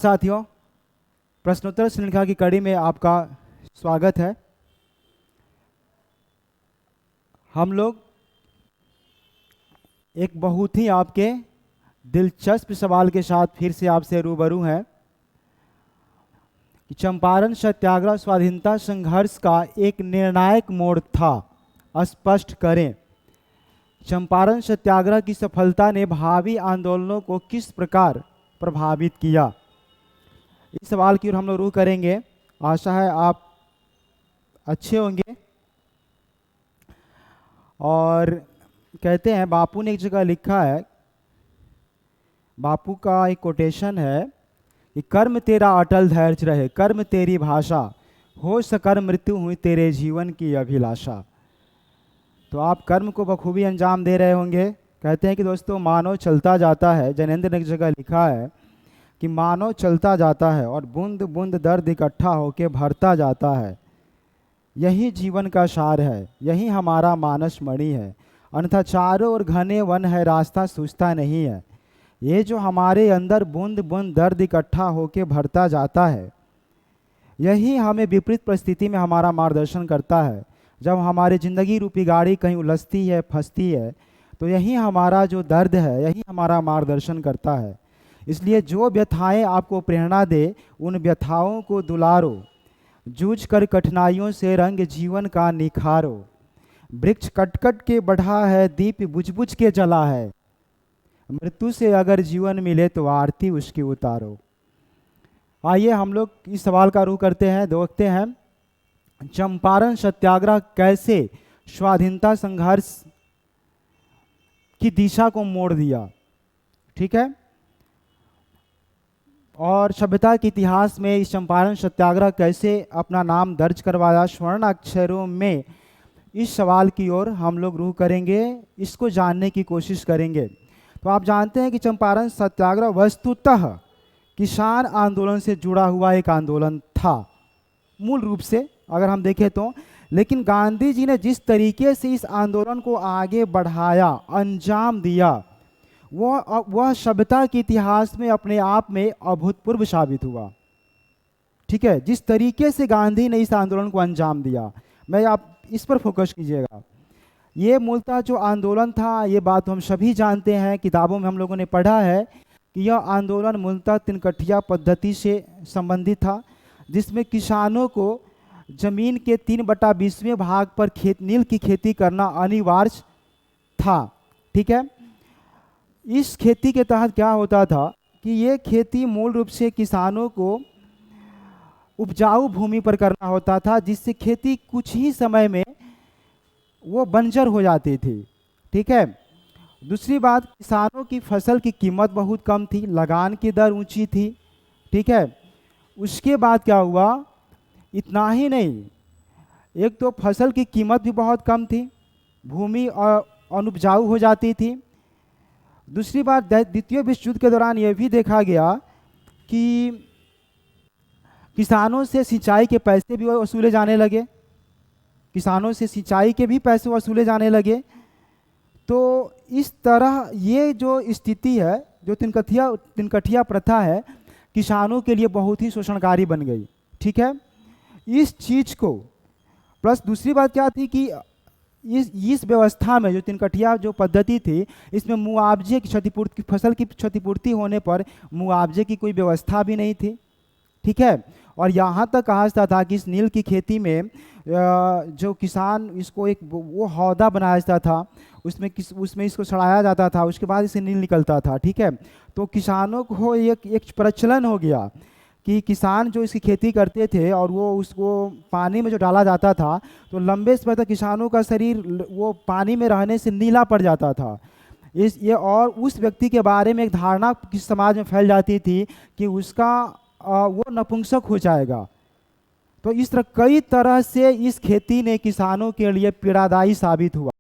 साथियों, प्रश्नोत्तर श्रृंखला की कड़ी में आपका स्वागत है। हम लोग एक बहुत ही आपके दिलचस्प सवाल के साथ फिर से आपसे रूबरू हैं कि चंपारण सत्याग्रह स्वाधीनता संघर्ष का एक निर्णायक मोड़ था। स्पष्ट करें, चंपारण सत्याग्रह की सफलता ने भावी आंदोलनों को किस प्रकार प्रभावित किया। इस सवाल की ओर हम लोग रुख करेंगे। आशा है आप अच्छे होंगे। और कहते हैं, बापू ने एक जगह लिखा है, बापू का एक कोटेशन है कि कर्म तेरा अटल धैर्य रहे, कर्म तेरी भाषा, हो सकर मृत्यु हुई तेरे जीवन की अभिलाषा। तो आप कर्म को बखूबी अंजाम दे रहे होंगे। कहते हैं कि दोस्तों, मानव चलता जाता है। जैनेंद्र ने एक जगह लिखा है कि मानव चलता जाता है और बूंद बूंद दर्द इकट्ठा होकर भरता जाता है। यही जीवन का सार है, यही हमारा मानस मणि है। अन्यथा चारों ओर घने वन है, रास्ता सूझता नहीं है। ये जो हमारे अंदर बूंद बूंद दर्द इकट्ठा होकर भरता जाता है, यही हमें विपरीत परिस्थिति में हमारा मार्गदर्शन करता है। जब हमारी जिंदगी रूपी गाड़ी कहीं उलझती है, फंसती है, तो यही हमारा जो दर्द है, यही हमारा मार्गदर्शन करता है। इसलिए जो व्यथाएं आपको प्रेरणा दे, उन व्यथाओं को दुलारो। जूझ कर कठिनाइयों से रंग जीवन का निखारो। वृक्ष कट कट के बढ़ा है, दीप बुझ बुझ के जला है। मृत्यु से अगर जीवन मिले तो आरती उसकी उतारो। आइए हम लोग इस सवाल का रुख करते हैं, देखते हैं चंपारण सत्याग्रह कैसे स्वाधीनता संघर्ष की दिशा को मोड़ दिया। ठीक है। और सभ्यता के इतिहास में इस चंपारण सत्याग्रह कैसे अपना नाम दर्ज करवाया, स्वर्ण अक्षरों में इस सवाल की ओर हम लोग रुख करेंगे, इसको जानने की कोशिश करेंगे। तो आप जानते हैं कि चंपारण सत्याग्रह वस्तुतः किसान आंदोलन से जुड़ा हुआ एक आंदोलन था मूल रूप से, अगर हम देखें तो। लेकिन गांधी जी ने जिस तरीके से इस आंदोलन को आगे बढ़ाया, अंजाम दिया, वह सभ्यता के इतिहास में अपने आप में अभूतपूर्व साबित हुआ। ठीक है। जिस तरीके से गांधी ने इस आंदोलन को अंजाम दिया, मैं आप इस पर फोकस कीजिएगा। ये मूलतः जो आंदोलन था, ये बात हम सभी जानते हैं, किताबों में हम लोगों ने पढ़ा है कि यह आंदोलन मूलतः तिनकठिया पद्धति से संबंधित था, जिसमें किसानों को जमीन के 3/20वें भाग पर नील की खेती करना अनिवार्य था। ठीक है। इस खेती के तहत क्या होता था कि ये खेती मूल रूप से किसानों को उपजाऊ भूमि पर करना होता था, जिससे खेती कुछ ही समय में वो बंजर हो जाती थी। ठीक है। दूसरी बात, किसानों की फसल की कीमत बहुत कम थी, लगान की दर ऊंची थी। ठीक है। उसके बाद क्या हुआ, इतना ही नहीं, एक तो फसल की कीमत भी बहुत कम थी, भूमि अनुपजाऊ हो जाती थी। दूसरी बात, द्वितीय विश्व युद्ध के दौरान यह भी देखा गया कि किसानों से सिंचाई के पैसे भी वसूले जाने लगे, किसानों से सिंचाई के भी पैसे वसूले जाने लगे। तो इस तरह ये जो स्थिति है, जो तिनकठिया प्रथा है, किसानों के लिए बहुत ही शोषणकारी बन गई। ठीक है। इस चीज को प्लस दूसरी बात क्या थी कि इस व्यवस्था में जो तिनकठिया जो पद्धति थी, इसमें मुआवजे की क्षतिपूर्ति, फसल की क्षतिपूर्ति होने पर मुआवजे की कोई व्यवस्था भी नहीं थी। ठीक है। और यहाँ तक कहा जाता था कि इस नील की खेती में जो किसान, इसको एक वो हौदा बनाया जाता था, उसमें इसको सड़ाया जाता था, उसके बाद इसे नील निकलता था। ठीक है। तो किसानों को एक प्रचलन हो गया कि किसान जो इसकी खेती करते थे और वो उसको पानी में जो डाला जाता था, तो लंबे समय तक किसानों का शरीर वो पानी में रहने से नीला पड़ जाता था। और उस व्यक्ति के बारे में एक धारणा किस समाज में फैल जाती थी कि उसका वो नपुंसक हो जाएगा। तो इस तरह कई तरह से इस खेती ने किसानों के लिए पीड़ादायी साबित हुआ।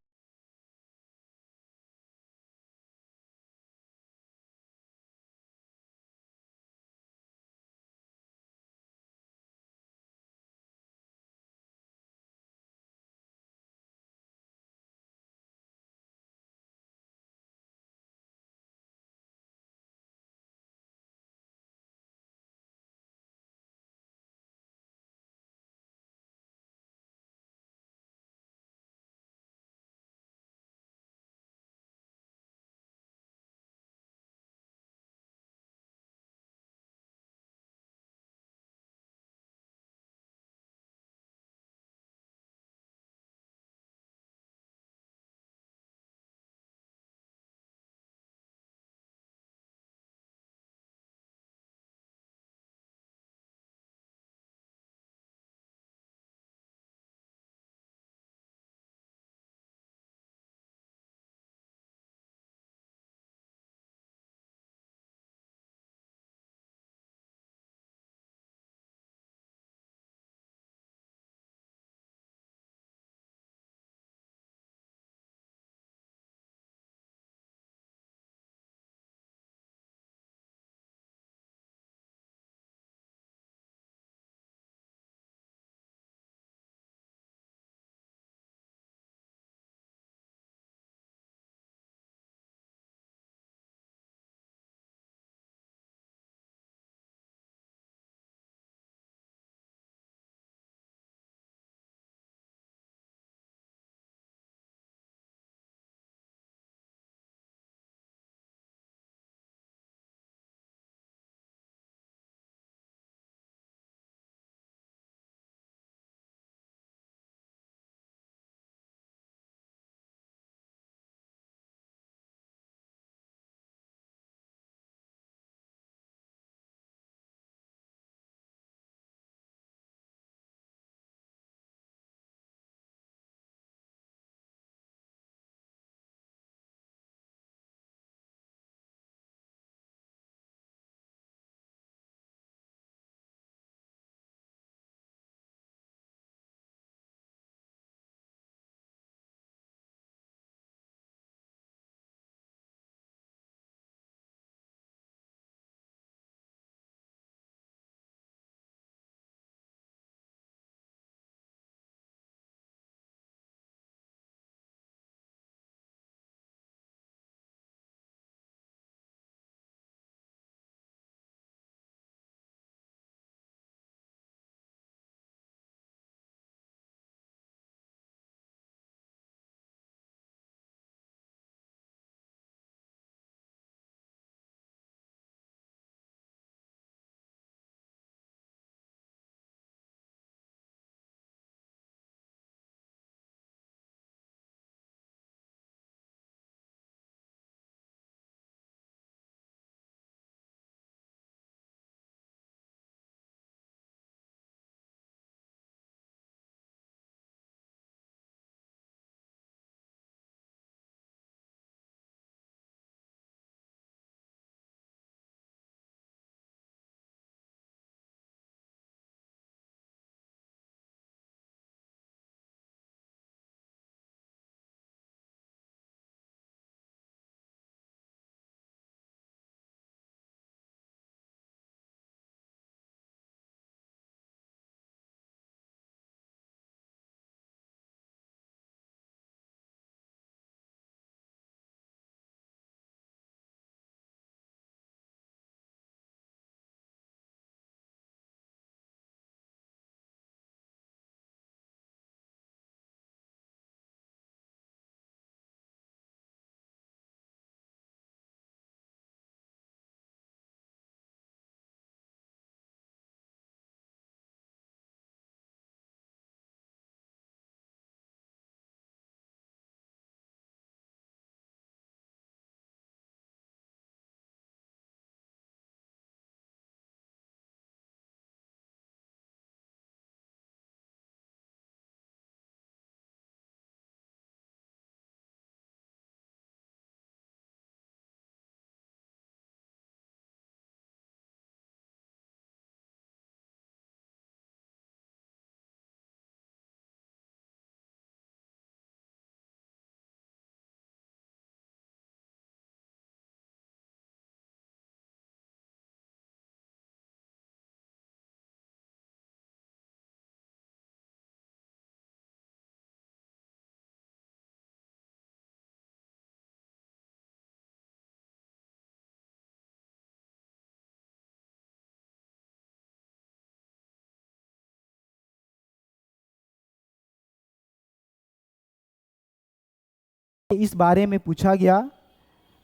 इस बारे में पूछा गया।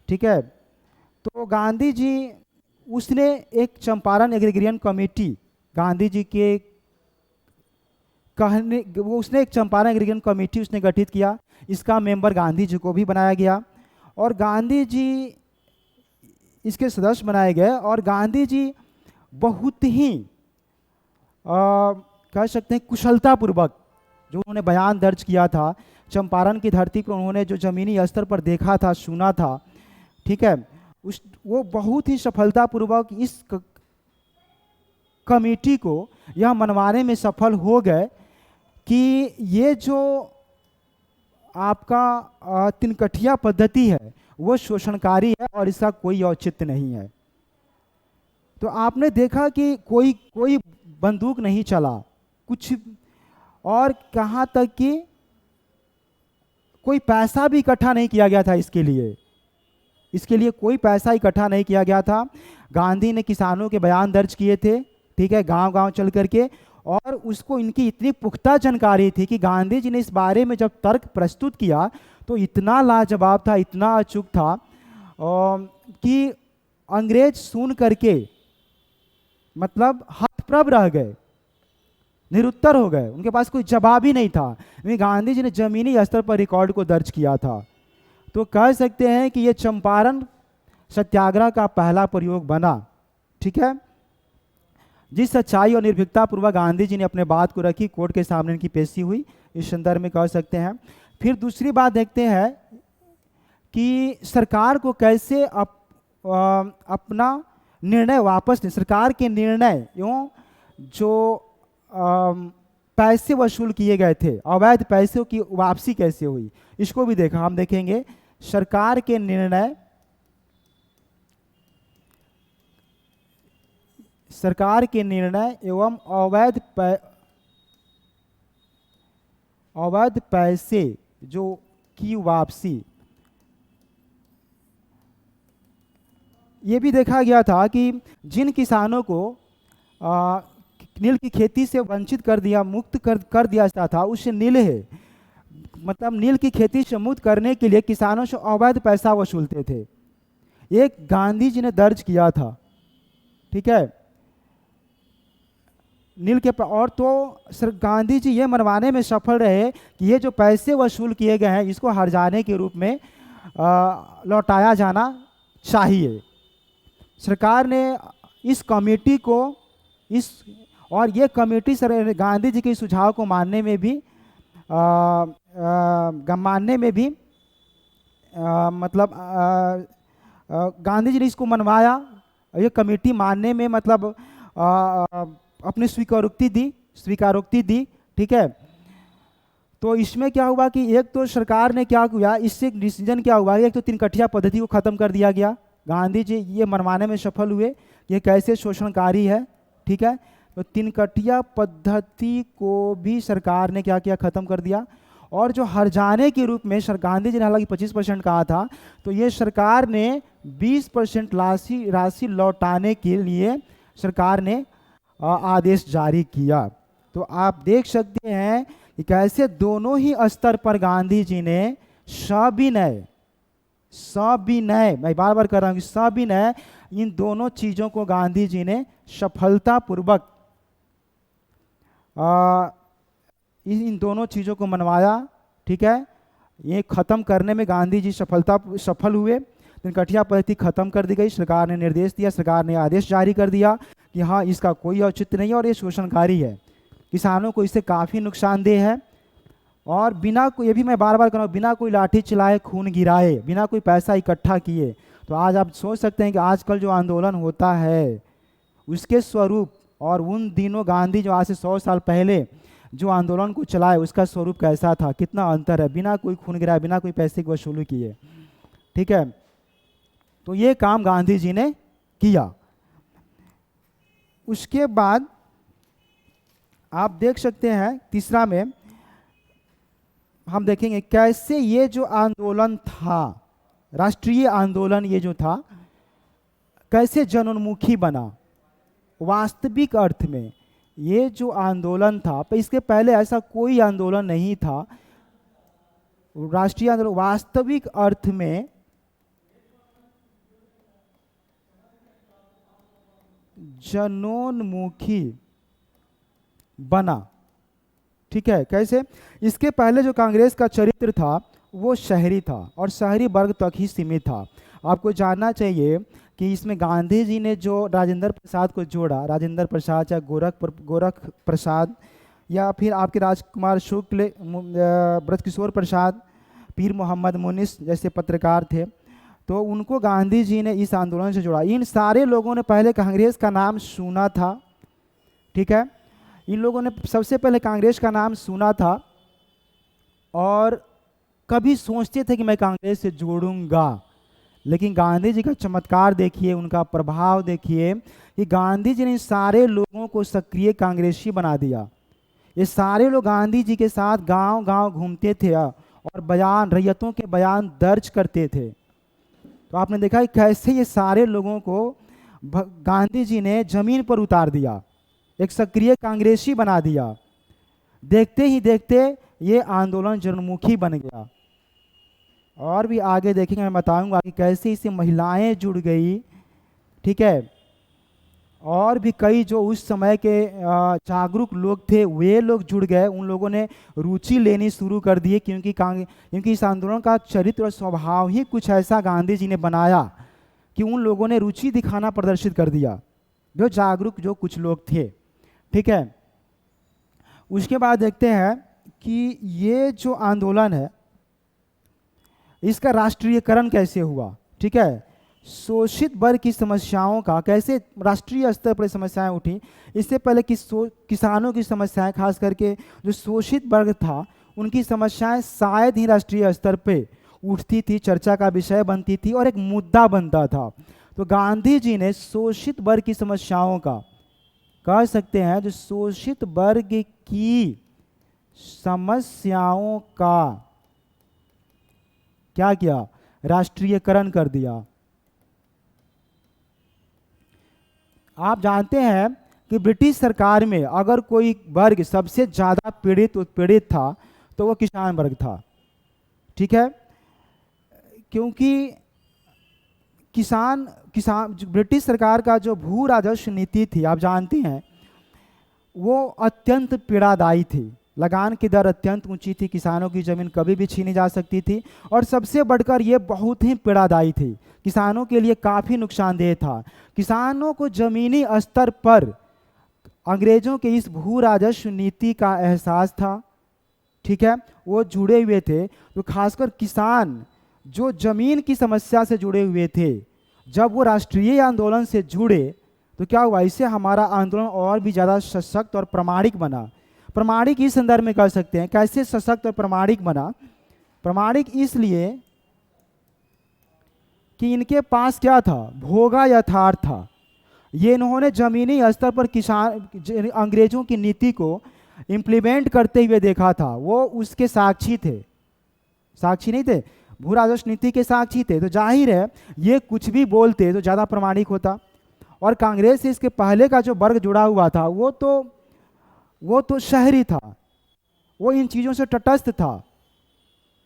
ठीक है, तो गांधी जी उसने एक चंपारण एग्रीगेरियन कमेटी, गांधी जी के कहने वो उसने एक चंपारण एग्रीगेरियन कमेटी उसने गठित किया। इसका मेंबर गांधी जी को भी बनाया गया और गांधी जी इसके सदस्य बनाए गए। और गांधी जी बहुत ही कह सकते हैं कुशलतापूर्वक जो उन्होंने बयान दर्ज किया था, चंपारण की धरती पर उन्होंने जो जमीनी स्तर पर देखा था, सुना था, ठीक है, वो बहुत ही सफलतापूर्वक इस कमेटी को यह मनवाने में सफल हो गए कि ये जो आपका तिनकठिया पद्धति है वो शोषणकारी है और इसका कोई औचित्य नहीं है। तो आपने देखा कि कोई कोई बंदूक नहीं चला कुछ, और कहाँ तक कि कोई पैसा भी इकट्ठा नहीं किया गया था इसके लिए कोई पैसा इकट्ठा नहीं किया गया था। गांधी ने किसानों के बयान दर्ज किए थे, ठीक है, गांव गांव चल करके, और उसको इनकी इतनी पुख्ता जानकारी थी कि गांधी जी ने इस बारे में जब तर्क प्रस्तुत किया तो इतना लाजवाब था, इतना अचूक था कि अंग्रेज सुन करके मतलब हतप्रभ रह गए, निरुत्तर हो गए, उनके पास कोई जवाब ही नहीं था। गांधी जी ने जमीनी स्तर पर रिकॉर्ड को दर्ज किया था। तो कह सकते हैं कि ये चंपारण सत्याग्रह का पहला प्रयोग बना। ठीक है, जिस सच्चाई और निर्भीकता पूर्वक गांधी जी ने अपने बात को रखी, कोर्ट के सामने इनकी पेशी हुई, इस संदर्भ में कह सकते हैं। फिर दूसरी बात देखते हैं कि सरकार को कैसे अपना निर्णय वापस लें। सरकार के निर्णय एवं जो पैसे वसूल किए गए थे, अवैध पैसों की वापसी कैसे हुई, इसको भी देखा। हम देखेंगे सरकार के निर्णय, सरकार के निर्णय एवं अवैध पैसे जो की वापसी, ये भी देखा गया था कि जिन किसानों को नील की खेती से वंचित कर दिया, मुक्त कर दिया जाता था, उस नील है मतलब नील की खेती से मुक्त करने के लिए किसानों से अवैध पैसा वसूलते थे। ये गांधी जी ने दर्ज किया था। ठीक है, नील के और तो सर गांधी जी ये मनवाने में सफल रहे कि ये जो पैसे वसूल किए गए हैं इसको हर्जाने के रूप में लौटाया जाना चाहिए। सरकार ने इस कमेटी को और ये कमेटी सर गांधी जी के सुझाव को मानने में भी मतलब गांधी जी ने इसको मनवाया। ये कमेटी मानने में मतलब अपनी स्वीकारोक्ति दी। ठीक है, तो इसमें क्या हुआ कि एक तो सरकार ने क्या किया, इससे डिसीजन क्या हुआ, एक तो तिनकठिया पद्धति को खत्म कर दिया गया। गांधी जी ये मनवाने में सफल हुए ये कैसे शोषणकारी है। ठीक है, तो तिनकठिया पद्धति को भी सरकार ने क्या किया, खत्म कर दिया। और जो हर्जाने के रूप में गांधी जी ने हालांकि 25% कहा था, तो ये सरकार ने 20% राशि लौटाने के लिए सरकार ने आदेश जारी किया। तो आप देख सकते हैं कि कैसे दोनों ही स्तर पर गांधी जी ने सविनय, मैं बार बार कर रहा हूं कि सविनय, इन दोनों चीजों को गांधी जी ने सफलतापूर्वक इन दोनों चीजों को मनवाया। ठीक है, ये खत्म करने में गांधी जी सफल हुए। तिनकठिया पद्धति खत्म कर दी गई, सरकार ने निर्देश दिया, सरकार ने आदेश जारी कर दिया कि हाँ इसका कोई औचित्य नहीं है और ये शोषणकारी है, किसानों को इससे काफ़ी नुकसानदेह है। और बिना कोई, ये भी मैं बार बार कर रहा हूँ, बिना कोई लाठी चलाए, खून गिराए, बिना कोई पैसा इकट्ठा किए। तो आज आप सोच सकते हैं कि आजकल जो आंदोलन होता है उसके स्वरूप और उन दिनों गांधी जो आज से 100 साल पहले जो आंदोलन को चलाए उसका स्वरूप कैसा था, कितना अंतर है, बिना कोई खून गिराए, बिना कोई पैसे की वसूली किए। ठीक है, तो ये काम गांधी जी ने किया। उसके बाद आप देख सकते हैं तीसरा में हम देखेंगे कैसे ये जो आंदोलन था, राष्ट्रीय आंदोलन ये जो था, कैसे जनोन्मुखी बना। वास्तविक अर्थ में ये जो आंदोलन था, पर इसके पहले ऐसा कोई आंदोलन नहीं था। राष्ट्रीय आंदोलन वास्तविक अर्थ में जनोन्मुखी बना। ठीक है, कैसे? इसके पहले जो कांग्रेस का चरित्र था वो शहरी था और शहरी वर्ग तक ही सीमित था। आपको जानना चाहिए कि इसमें गांधी जी ने जो राजेंद्र प्रसाद को जोड़ा, राजेंद्र प्रसाद या गोरख प्रसाद या फिर आपके राजकुमार शुक्ल, ब्रजकिशोर प्रसाद, पीर मोहम्मद मुनिस जैसे पत्रकार थे, तो उनको गांधी जी ने इस आंदोलन से जोड़ा। इन सारे लोगों ने पहले कांग्रेस का नाम सुना था। ठीक है, इन लोगों ने सबसे पहले कांग्रेस का नाम सुना था और कभी सोचते थे कि मैं कांग्रेस से जोड़ूंगा, लेकिन गांधी जी का चमत्कार देखिए, उनका प्रभाव देखिए कि गांधी जी ने इन सारे लोगों को सक्रिय कांग्रेसी बना दिया। ये सारे लोग गांधी जी के साथ गांव गांव घूमते थे और बयान, रैयतों के बयान दर्ज करते थे। तो आपने देखा कि कैसे ये सारे लोगों को गांधी जी ने जमीन पर उतार दिया, एक सक्रिय कांग्रेसी बना दिया। देखते ही देखते ये आंदोलन जनमुखी बन गया। और भी आगे देखेंगे, मैं बताऊंगा कि कैसे इससे महिलाएं जुड़ गई। ठीक है, और भी कई जो उस समय के जागरूक लोग थे वे लोग जुड़ गए, उन लोगों ने रुचि लेनी शुरू कर दी, क्योंकि इस आंदोलन का चरित्र और स्वभाव ही कुछ ऐसा गांधी जी ने बनाया कि उन लोगों ने रुचि दिखाना प्रदर्शित कर दिया, जो जागरूक जो कुछ लोग थे। ठीक है, उसके बाद देखते हैं कि ये जो आंदोलन है इसका राष्ट्रीयकरण कैसे हुआ। ठीक है, शोषित वर्ग की समस्याओं का कैसे राष्ट्रीय स्तर पर समस्याएं उठी। इससे पहले किसानों की समस्याएं, खास करके जो शोषित वर्ग था उनकी समस्याएं शायद ही राष्ट्रीय स्तर पे उठती थी, चर्चा का विषय बनती थी और एक मुद्दा बनता था। तो गांधी जी ने शोषित वर्ग की समस्याओं का, कह सकते हैं जो शोषित वर्ग की समस्याओं का क्या किया, राष्ट्रीयकरण कर दिया। आप जानते हैं कि ब्रिटिश सरकार में अगर कोई वर्ग सबसे ज्यादा पीड़ित उत्पीड़ित था तो वो किसान वर्ग था। ठीक है, क्योंकि किसान ब्रिटिश सरकार का जो भू राजस्व नीति थी, आप जानते हैं, वो अत्यंत पीड़ादायी थी। लगान की दर अत्यंत ऊंची थी, किसानों की जमीन कभी भी छीनी जा सकती थी और सबसे बढ़कर ये बहुत ही पीड़ादायी थी, किसानों के लिए काफ़ी नुकसानदेह था। किसानों को जमीनी स्तर पर अंग्रेजों के इस भू राजस्व नीति का एहसास था। ठीक है, वो जुड़े हुए थे। तो खासकर किसान जो जमीन की समस्या से जुड़े हुए थे, जब वो राष्ट्रीय आंदोलन से जुड़े तो क्या हुआ, इससे हमारा आंदोलन और भी ज़्यादा सशक्त और प्रामाणिक बना। प्रामाणिक इस संदर्भ में कह सकते हैं, कैसे सशक्त और प्रामाणिक बना। प्रामाणिक इसलिए कि इनके पास क्या था, भोगा यथार्थ था। ये इन्होंने जमीनी स्तर पर किसान अंग्रेजों की नीति को इम्प्लीमेंट करते हुए देखा था, वो उसके साक्षी थे, साक्षी नहीं थे, भू राजस्व नीति के साक्षी थे। तो जाहिर है ये कुछ भी बोलते तो ज़्यादा प्रामाणिक होता। और कांग्रेस से इसके पहले का जो वर्ग जुड़ा हुआ था वो तो शहरी था, वो इन चीज़ों से तटस्थ था।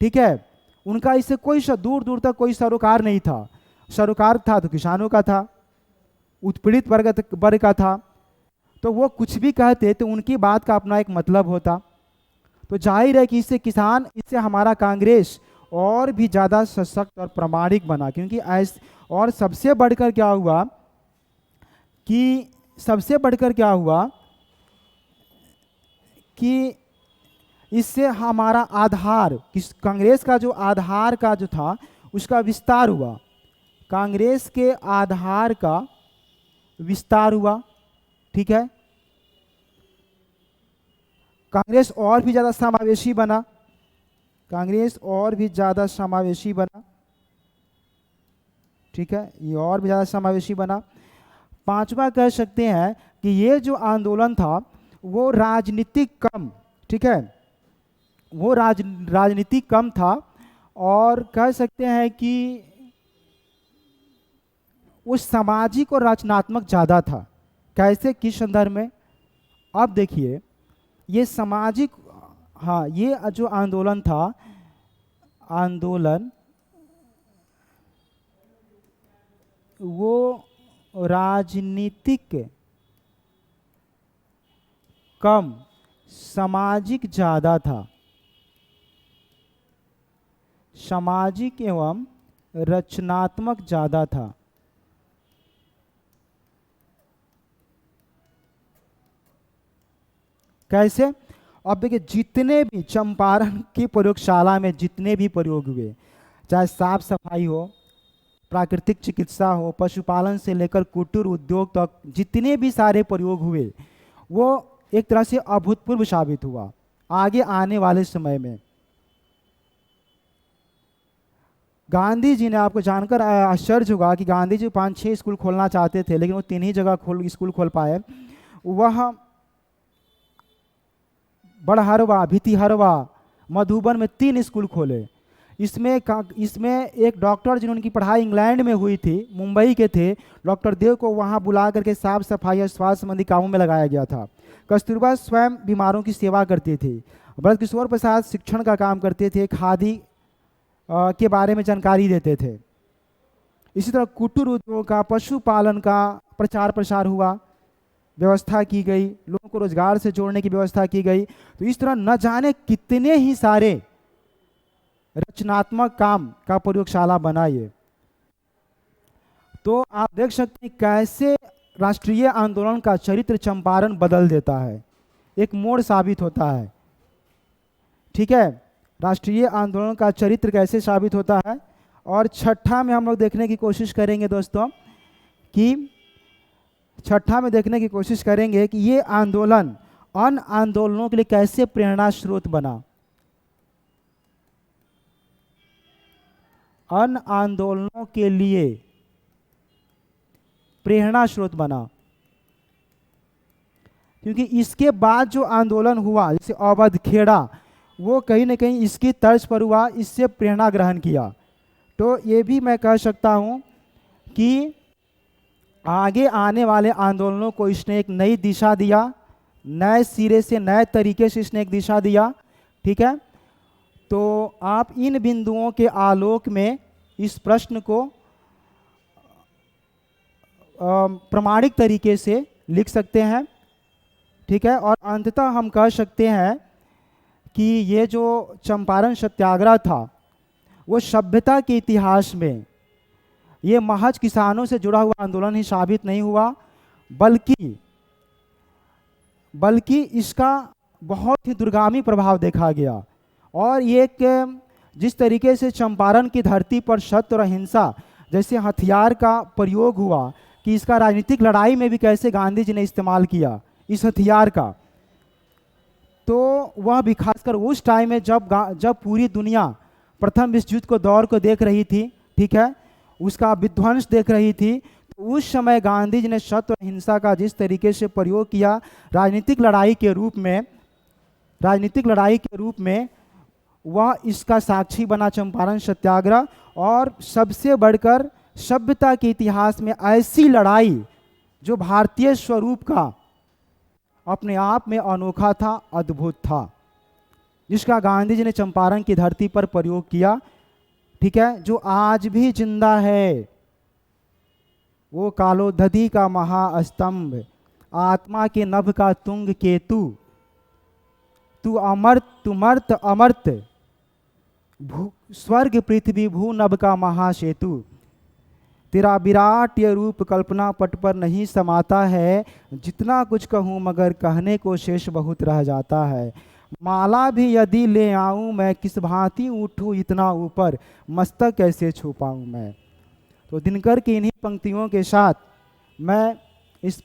ठीक है, उनका इससे कोई दूर दूर तक कोई सरोकार नहीं था। सरोकार था तो किसानों का था, उत्पीड़ित वर्ग का था। तो वो कुछ भी कहते तो उनकी बात का अपना एक मतलब होता। तो जाहिर है कि इससे हमारा कांग्रेस और भी ज़्यादा सशक्त और प्रामाणिक बना। क्योंकि और सबसे बढ़कर क्या हुआ कि इससे हमारा आधार, कांग्रेस का जो आधार का जो था उसका विस्तार हुआ, कांग्रेस के आधार का विस्तार हुआ। ठीक है, कांग्रेस और भी ज़्यादा समावेशी बना, कांग्रेस और भी ज़्यादा समावेशी बना। ठीक है, ये और भी ज़्यादा समावेशी बना। पांचवा कह सकते हैं कि ये जो आंदोलन था वो राजनीतिक कम, ठीक है, वो राजनीतिक कम था और कह सकते हैं कि वो सामाजिक और रचनात्मक ज़्यादा था। कैसे, किस संदर्भ में? अब देखिए, ये सामाजिक, हाँ, ये जो आंदोलन था आंदोलन वो राजनीतिक कम सामाजिक ज़्यादा था। सामाजिक एवं रचनात्मक ज़्यादा था। कैसे? अब देखिए, जितने भी चंपारण की प्रयोगशाला में जितने भी प्रयोग हुए, चाहे साफ सफाई हो, प्राकृतिक चिकित्सा हो, पशुपालन से लेकर कुटीर उद्योग तक जितने भी सारे प्रयोग हुए, वो एक तरह से अभूतपूर्व साबित हुआ आगे आने वाले समय में। गांधी जी ने, आपको जानकर आश्चर्य होगा कि गांधी जी 5-6 स्कूल खोलना चाहते थे, लेकिन वो 3 ही जगह स्कूल खोल पाए। वह बड़हरवा, भितिहरवा, मधुबन में 3 स्कूल खोले। इसमें एक डॉक्टर जिन्होंने पढ़ाई इंग्लैंड में हुई थी, मुंबई के थे, डॉक्टर देव को वहां बुला करके साफ सफाई और स्वास्थ्य संबंधी कामों में लगाया गया था। कस्तूरबा स्वयं बीमारों की सेवा करते थे। ब्रजकिशोर प्रसाद शिक्षण का काम करते थे, खादी के बारे में जानकारी देते थे। इसी तरह कुटीर उद्योग का, पशुपालन का प्रचार प्रसार हुआ, व्यवस्था की गई, लोगों को रोजगार से जोड़ने की व्यवस्था की गई। तो इस तरह न जाने कितने ही सारे रचनात्मक काम का प्रयोगशाला बना ये। तो आप देख सकते हैं कैसे राष्ट्रीय आंदोलन का चरित्र चंपारण बदल देता है, एक मोड़ साबित होता है। ठीक है, राष्ट्रीय आंदोलन का चरित्र कैसे साबित होता है। और छठा में हम लोग देखने की कोशिश करेंगे दोस्तों कि ये आंदोलन अन्य आंदोलनों के लिए कैसे प्रेरणा स्रोत बना। अन्य आंदोलनों के लिए प्रेरणा स्रोत बना, क्योंकि इसके बाद जो आंदोलन हुआ, जैसे अवध खेड़ा, वो कहीं ना कहीं इसकी तर्ज पर हुआ, इससे प्रेरणा ग्रहण किया। तो ये भी मैं कह सकता हूं कि आगे आने वाले आंदोलनों को इसने एक नई दिशा दिया, नए सिरे से, नए तरीके से इसने एक दिशा दिया। ठीक है, तो आप इन बिंदुओं के आलोक में इस प्रश्न को प्रमाणिक तरीके से लिख सकते हैं। ठीक है, और अंततः हम कह सकते हैं कि ये जो चंपारण सत्याग्रह था, वो सभ्यता के इतिहास में ये महज किसानों से जुड़ा हुआ आंदोलन ही साबित नहीं हुआ, बल्कि इसका बहुत ही दूरगामी प्रभाव देखा गया। और ये जिस तरीके से चंपारण की धरती पर सत्य और अहिंसा जैसे हथियार का प्रयोग हुआ, कि इसका राजनीतिक लड़ाई में भी कैसे गांधी जी ने इस्तेमाल किया इस हथियार का, तो वह भी खासकर उस टाइम में जब पूरी दुनिया प्रथम विश्व युद्ध को दौर को देख रही थी, ठीक है, उसका विध्वंस देख रही थी, तो उस समय गांधी जी ने सत्य और हिंसा का जिस तरीके से प्रयोग किया राजनीतिक लड़ाई के रूप में, वह इसका साक्षी बना चंपारण सत्याग्रह। और सबसे बढ़कर सभ्यता के इतिहास में ऐसी लड़ाई जो भारतीय स्वरूप का अपने आप में अनोखा था, अद्भुत था, जिसका गांधी जी ने चंपारण की धरती पर प्रयोग किया। ठीक है, जो आज भी जिंदा है, वो कालोधधि का महास्तंभ, आत्मा के नभ का तुंग केतु, तू मर्त अमर्त, स्वर्ग पृथ्वी भू नभ का महासेतु, तेरा विराट ये रूप कल्पना पट पर नहीं समाता है, जितना कुछ कहूँ मगर कहने को शेष बहुत रह जाता है, माला भी यदि ले आऊं मैं किस भांति उठूं इतना ऊपर, मस्तक कैसे छू पाऊं मैं। तो दिनकर की इन्हीं पंक्तियों के साथ मैं इस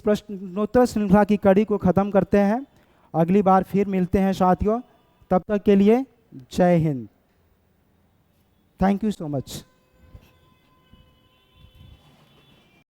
प्रश्नोत्तर श्रृंखला की कड़ी को ख़त्म करते हैं। अगली बार फिर मिलते हैं साथियों, तब तक के लिए जय Hind. Thank you so much.